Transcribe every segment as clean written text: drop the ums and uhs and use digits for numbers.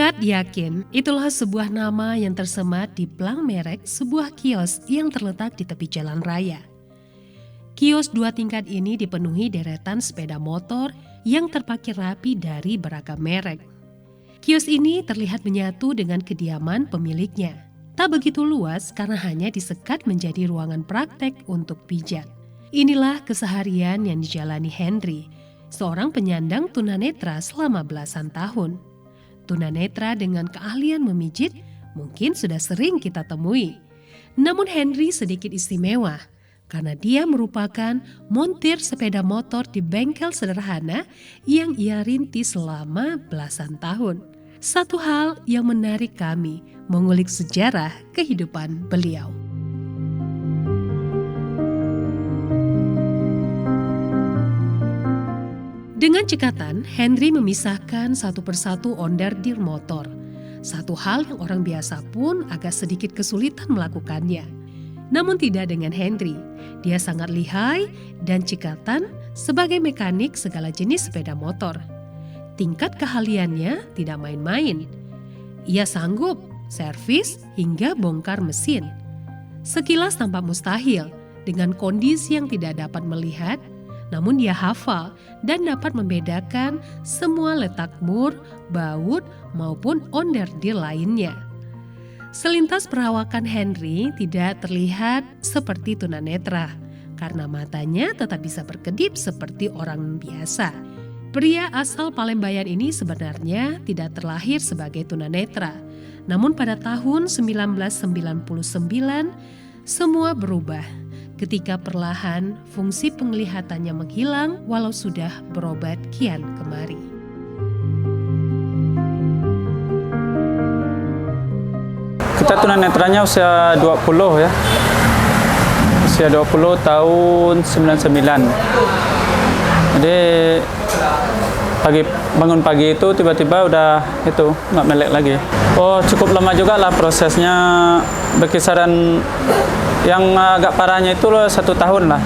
Dekat yakin, itulah sebuah nama yang tersemat di plang merek sebuah kios yang terletak di tepi jalan raya. Kios 2 tingkat ini dipenuhi deretan sepeda motor yang terparkir rapi dari beragam merek. Kios ini terlihat menyatu dengan kediaman pemiliknya. Tak begitu luas karena hanya disekat menjadi ruangan praktek untuk pijat. Inilah keseharian yang dijalani Henry, seorang penyandang tunanetra selama belasan tahun. Tunanetra dengan keahlian memijit mungkin sudah sering kita temui. Namun Henry sedikit istimewa karena dia merupakan montir sepeda motor di bengkel sederhana yang ia rintis selama belasan tahun. Satu hal yang menarik kami mengulik sejarah kehidupan beliau. Dengan cekatan, Henry memisahkan satu persatu onderdir motor. Satu hal yang orang biasa pun agak sedikit kesulitan melakukannya. Namun tidak dengan Henry. Dia sangat lihai dan cekatan sebagai mekanik segala jenis sepeda motor. Tingkat keahliannya tidak main-main. Ia sanggup servis hingga bongkar mesin. Sekilas tampak mustahil dengan kondisi yang tidak dapat melihat. Namun dia hafal dan dapat membedakan semua letak mur, baut maupun onderdir lainnya. Selintas perawakan Henry tidak terlihat seperti tunanetra karena matanya tetap bisa berkedip seperti orang biasa. Pria asal Palembayan ini sebenarnya tidak terlahir sebagai tunanetra. Namun pada tahun 1999 semua berubah. Ketika perlahan fungsi penglihatannya menghilang walau sudah berobat kian kemari. Kita tunanetranya usia 20 ya. Usia 20 tahun 99. Jadi bangun pagi itu tiba-tiba udah itu nggak melek lagi. Oh cukup lama juga lah prosesnya, berkisaran yang agak parahnya itu 1 tahun lah.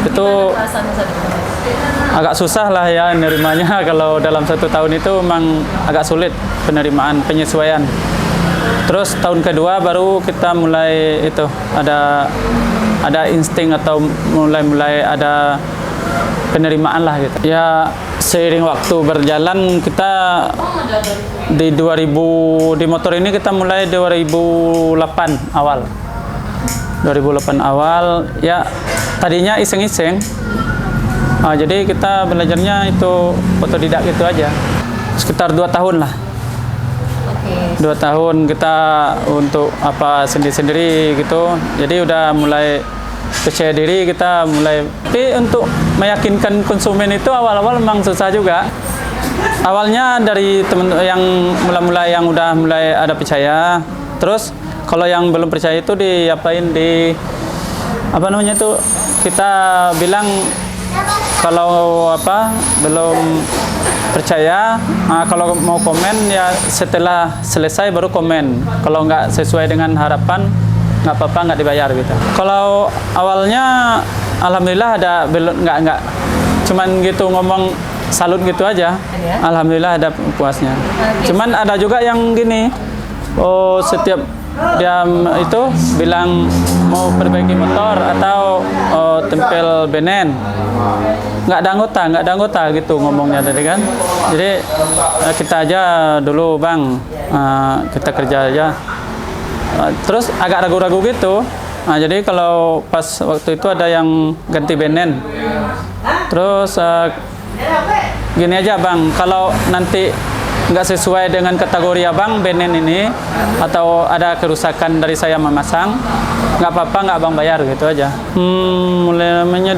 Itu agak susah lah ya nerimanya. Kalau dalam 1 tahun itu memang agak sulit penerimaan, penyesuaian. Terus tahun kedua baru kita mulai itu ada insting atau mulai ada penerimaan lah gitu. Ya seiring waktu berjalan kita di motor ini kita mulai 2008 awal. 2008 awal ya tadinya iseng-iseng. Jadi kita belajarnya itu otodidak gitu aja. Sekitar 2 tahun lah. 2 tahun kita untuk sendiri-sendiri gitu. Jadi udah mulai percaya diri, kita mulai. Tapi untuk meyakinkan konsumen itu awal-awal memang susah juga. Awalnya dari teman yang mula-mula yang udah mulai ada percaya. Terus kalau yang belum percaya itu kita bilang kalau belum percaya, kalau mau komen ya setelah selesai baru komen. Kalau nggak sesuai dengan harapan nggak apa-apa, nggak dibayar gitu. Kalau awalnya alhamdulillah nggak cuman gitu ngomong salut gitu aja. Alhamdulillah ada puasnya. Cuman ada juga yang gini, setiap dia itu bilang mau perbaiki motor atau tempel benen, nggak ada anggota gitu ngomongnya tadi kan. Jadi kita aja dulu bang, kita kerja aja. Terus agak ragu-ragu gitu. Jadi kalau pas waktu itu ada yang ganti benen, terus gini aja bang, kalau nanti nggak sesuai dengan kategori abang benen ini atau ada kerusakan dari saya memasang, nggak apa-apa, nggak abang bayar gitu aja. Mulai namanya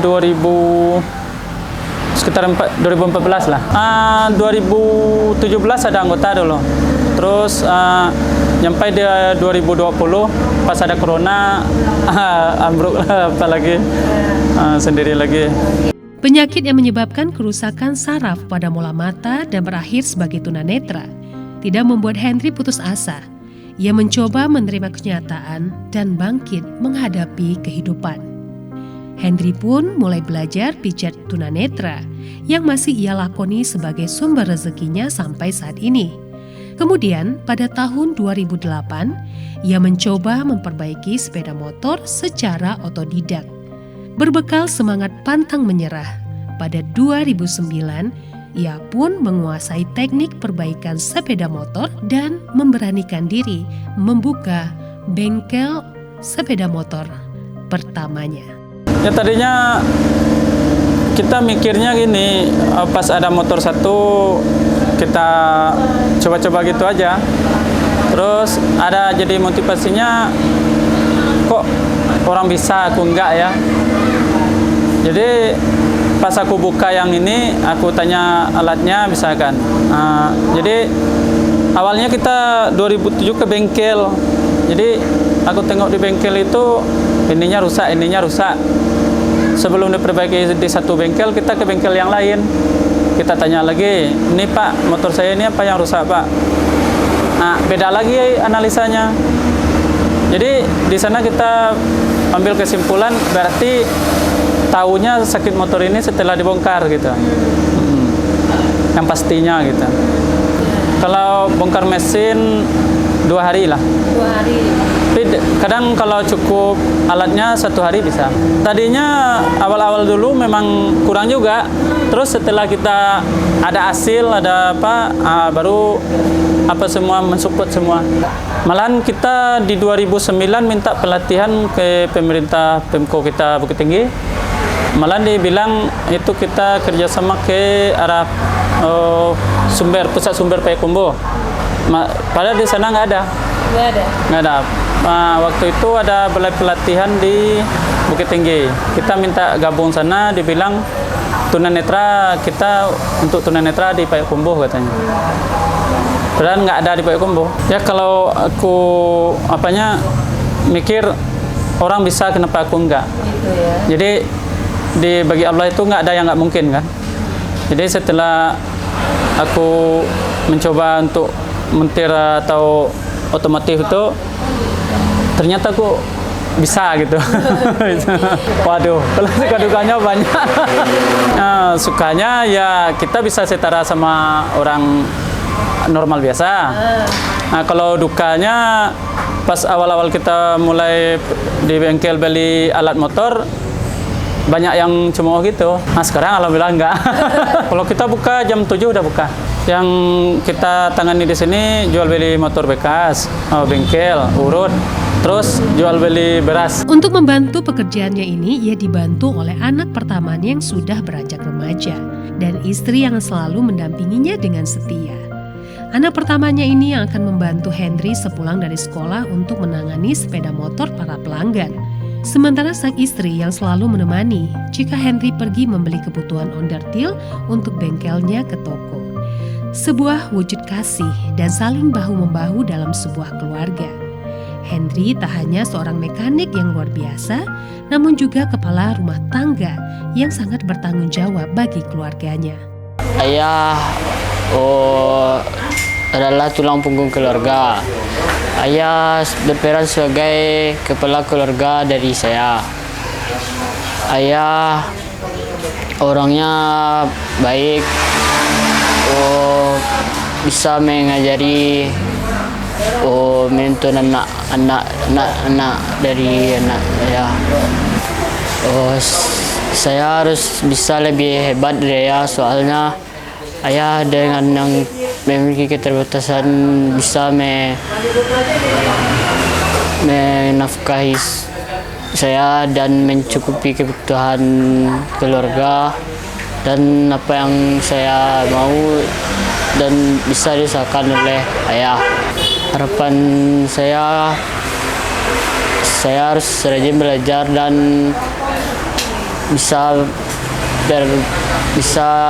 sekitar 2014 lah. 2017 ada anggota dulu. Terus sampai di 2020 pas ada corona ambruk apalagi sendiri lagi. Penyakit yang menyebabkan kerusakan saraf pada mola mata dan berakhir sebagai tunanetra tidak membuat Henry putus asa. Ia mencoba menerima kenyataan dan bangkit menghadapi kehidupan. Henry pun mulai belajar pijat tunanetra yang masih ia lakoni sebagai sumber rezekinya sampai saat ini. Kemudian pada tahun 2008, ia mencoba memperbaiki sepeda motor secara otodidak. Berbekal semangat pantang menyerah, pada 2009 ia pun menguasai teknik perbaikan sepeda motor dan memberanikan diri membuka bengkel sepeda motor pertamanya. Ya tadinya kita mikirnya gini, pas ada motor satu kita coba-coba gitu aja. Terus ada jadi motivasinya, kok orang bisa aku enggak ya. Jadi pas aku buka yang ini, aku tanya alatnya misalkan. Jadi awalnya kita 2007 ke bengkel. Jadi aku tengok di bengkel itu ininya rusak. Sebelum diperbaiki di satu bengkel, kita ke bengkel yang lain. Kita tanya lagi, ini Pak, motor saya ini apa yang rusak Pak? Nah, beda lagi analisanya. Jadi di sana kita ambil kesimpulan, berarti tahunya sakit motor ini setelah dibongkar gitu. Yang pastinya gitu. Kalau bongkar mesin 2 hari lah. 2 hari. Tapi kadang kalau cukup alatnya 1 hari bisa. Tadinya awal-awal dulu memang kurang juga. Terus setelah kita ada hasil, ada apa, baru apa semua mensupport semua. Malahan kita di 2009 minta pelatihan ke pemerintah Pemko kita Bukit Tinggi. Malahan dibilang itu kita kerjasama ke arah pusat sumber Payakumbuh. Padahal di sana nggak ada. Nggak ada. Waktu itu ada balai pelatihan di Bukit Tinggi. Kita minta gabung sana, dibilang tunanetra, kita untuk tunanetra di Payakumbuh katanya. Padahal nggak ada di Payakumbuh. Ya kalau aku mikir orang bisa, kenapa aku enggak? Gitu ya. Jadi bagi Allah itu nggak ada yang nggak mungkin kan. Jadi setelah aku mencoba untuk mentir atau otomotif itu, ternyata aku bisa gitu. Waduh, kalau suka dukanya banyak. Nah, sukanya ya kita bisa setara sama orang normal biasa. Nah, kalau dukanya pas awal-awal kita mulai di bengkel beli alat motor, banyak yang cemooh gitu. Nah, sekarang alhamdulillah enggak. Kalau kita buka jam 7 udah buka. Yang kita tangani di sini jual beli motor bekas, bengkel, urut, terus jual beli beras. Untuk membantu pekerjaannya ini, ia dibantu oleh anak pertamanya yang sudah beranjak remaja dan istri yang selalu mendampinginya dengan setia. Anak pertamanya ini yang akan membantu Henry sepulang dari sekolah untuk menangani sepeda motor para pelanggan. Sementara sang istri yang selalu menemani jika Henry pergi membeli kebutuhan onderdil untuk bengkelnya ke toko. Sebuah wujud kasih dan saling bahu-membahu dalam sebuah keluarga. Henry tak hanya seorang mekanik yang luar biasa, namun juga kepala rumah tangga yang sangat bertanggung jawab bagi keluarganya. Ayah adalah tulang punggung keluarga. Ayah berperan sebagai kepala keluarga dari saya. Ayah orangnya baik, bisa mengajari, menuntun anak dari anak ayah. Saya harus bisa lebih hebat dari ayah, soalnya ayah dengan yang memiliki keterbatasan bisa menafkahi saya dan mencukupi kebutuhan keluarga dan apa yang saya mau dan bisa dirasakan oleh ayah. Harapan saya harus rajin belajar dan bisa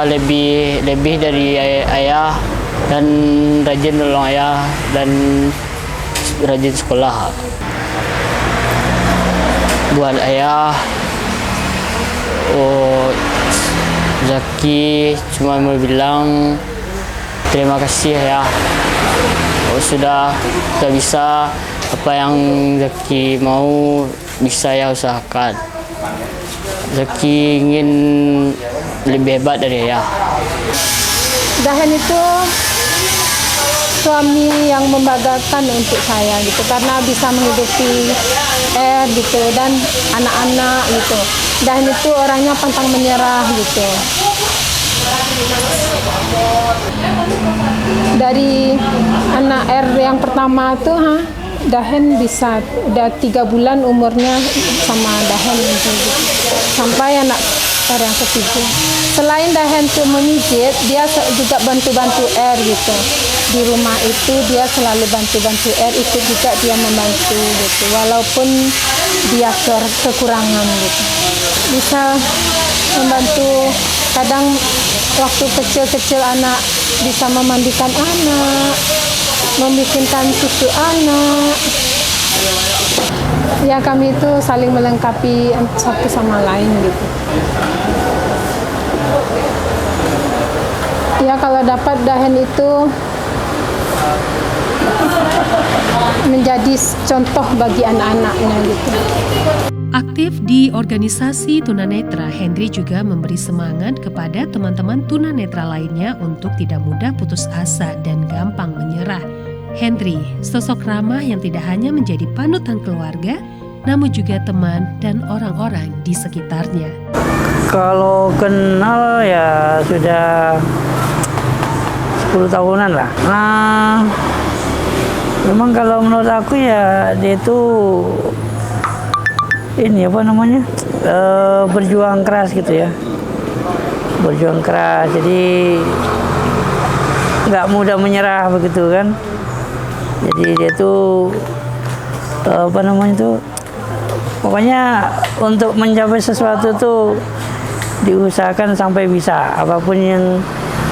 lebih dari ayah dan rajin nolong ayah dan rajin sekolah. Buat ayah, Zaki cuma mau bilang terima kasih ya. Sudah bisa apa yang Zaki mau bisa ya usahakan. Zaki ingin lebih hebat dari ayah. Dahan itu suami yang membanggakan untuk saya gitu, karena bisa menghidupi gitu dan anak-anak gitu. Dan itu orangnya pantang menyerah gitu. Dari anak R yang pertama tuh Dahen bisa udah 3 bulan umurnya sama Dahen gitu. Sampai anak R yang ketiga. Selain Dahen tuh memijit, dia juga bantu-bantu R gitu. Di rumah itu dia selalu bantu-bantu R, ikut juga dia membantu gitu. Walaupun dia kekurangan gitu. Bisa membantu, kadang waktu kecil-kecil anak bisa memandikan anak, membikinkan susu anak. Ya kami itu saling melengkapi satu sama lain gitu. Ya kalau dapat Dahen itu menjadi contoh bagi anak-anaknya gitu. Aktif di organisasi tunanetra, Henry juga memberi semangat kepada teman-teman tunanetra lainnya untuk tidak mudah putus asa dan gampang menyerah. Henry, sosok ramah yang tidak hanya menjadi panutan keluarga, namun juga teman dan orang-orang di sekitarnya. Kalau kenal ya sudah 10 tahunan lah. Nah, memang kalau menurut aku ya dia itu ini apa namanya berjuang keras gitu ya, berjuang keras. Jadi nggak mudah menyerah begitu kan. Jadi dia tuh apa namanya tuh, pokoknya untuk mencapai sesuatu tuh diusahakan sampai bisa. Apapun yang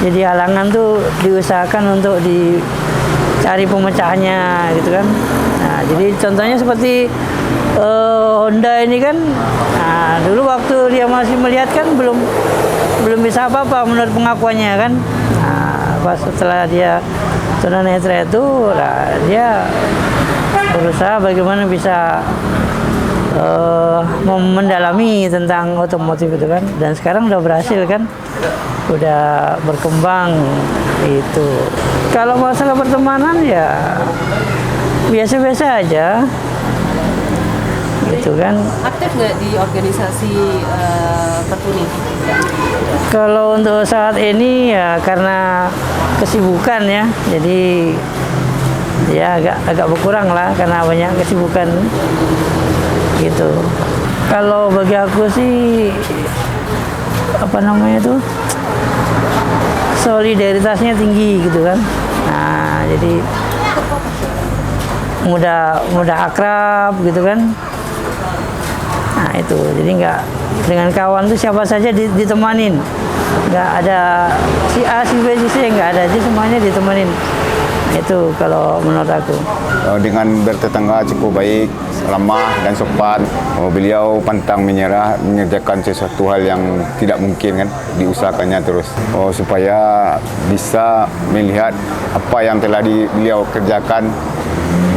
jadi halangan tuh diusahakan untuk dicari pemecahannya gitu kan. Nah, jadi contohnya seperti Honda ini kan, nah, dulu waktu dia masih melihat kan belum bisa apa-apa menurut pengakuannya kan. Nah, pas setelah dia tunanetra itu, nah, dia berusaha bagaimana bisa mendalami tentang otomotif itu kan, dan sekarang udah berhasil kan, udah berkembang itu. Kalau masalah pertemanan ya biasa-biasa aja gitu kan. Aktif nggak di organisasi Pertuni? Kalau untuk saat ini ya karena kesibukan ya, jadi ya agak berkurang lah karena banyak kesibukan gitu. Kalau bagi aku sih apa namanya tuh, solidaritasnya tinggi gitu kan. Nah, jadi mudah akrab gitu kan. Nah itu, jadi nggak, dengan kawan tuh siapa saja ditemanin, nggak ada si A, si B, si C, nggak ada, jadi semuanya ditemanin. Nah, itu kalau menurut aku. Dengan bertetangga cukup baik, ramah dan sopan. Beliau pantang menyerah, mengerjakan sesuatu hal yang tidak mungkin kan, diusahakannya terus. Supaya bisa melihat apa yang telah beliau kerjakan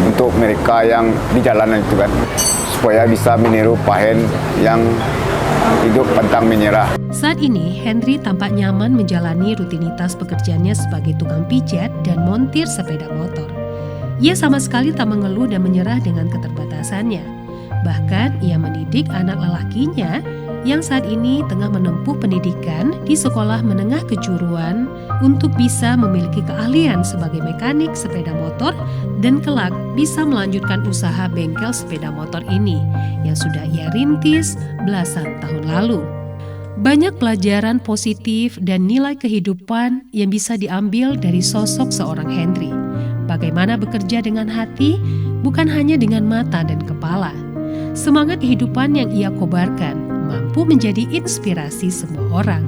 untuk mereka yang di jalanan itu kan, supaya bisa meniru Pak Hen yang hidup pantang menyerah. Saat ini, Henry tampak nyaman menjalani rutinitas pekerjaannya sebagai tukang pijat dan montir sepeda motor. Ia sama sekali tak mengeluh dan menyerah dengan keterbatasannya. Bahkan, ia mendidik anak lelakinya yang saat ini tengah menempuh pendidikan di sekolah menengah kejuruan untuk bisa memiliki keahlian sebagai mekanik sepeda motor dan kelak bisa melanjutkan usaha bengkel sepeda motor ini yang sudah ia rintis belasan tahun lalu. Banyak pelajaran positif dan nilai kehidupan yang bisa diambil dari sosok seorang Henry. Bagaimana bekerja dengan hati, bukan hanya dengan mata dan kepala. Semangat kehidupan yang ia kobarkan mampu menjadi inspirasi semua orang,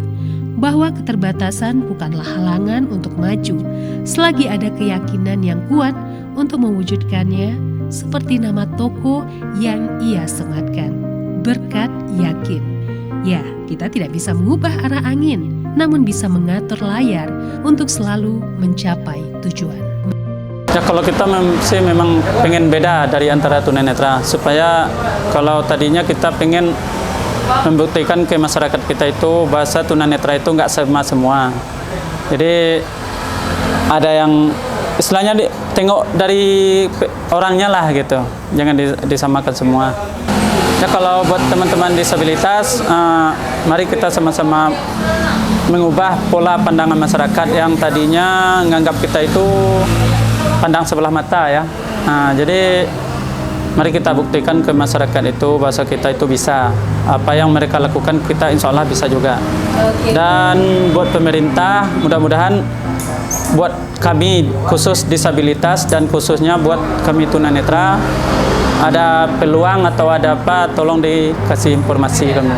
bahwa keterbatasan bukanlah halangan untuk maju selagi ada keyakinan yang kuat untuk mewujudkannya, seperti nama toko yang ia sematkan, Berkat Yakin. Ya, kita tidak bisa mengubah arah angin, namun bisa mengatur layar untuk selalu mencapai tujuan. Ya kalau kita sih memang pengen beda dari antara tunanetra, supaya kalau tadinya kita pengen membuktikan ke masyarakat kita itu bahasa tunanetra itu nggak sama semua. Jadi ada yang istilahnya tengok dari orangnya lah gitu, jangan disamakan semua. Ya kalau buat teman-teman disabilitas, mari kita sama-sama mengubah pola pandangan masyarakat yang tadinya menganggap kita itu pandang sebelah mata ya. Jadi mari kita buktikan ke masyarakat itu bahwa kita itu bisa. Apa yang mereka lakukan kita insya Allah bisa juga. Dan buat pemerintah mudah-mudahan buat kami khusus disabilitas dan khususnya buat kami tunanetra ada peluang atau ada apa tolong dikasih informasi kami.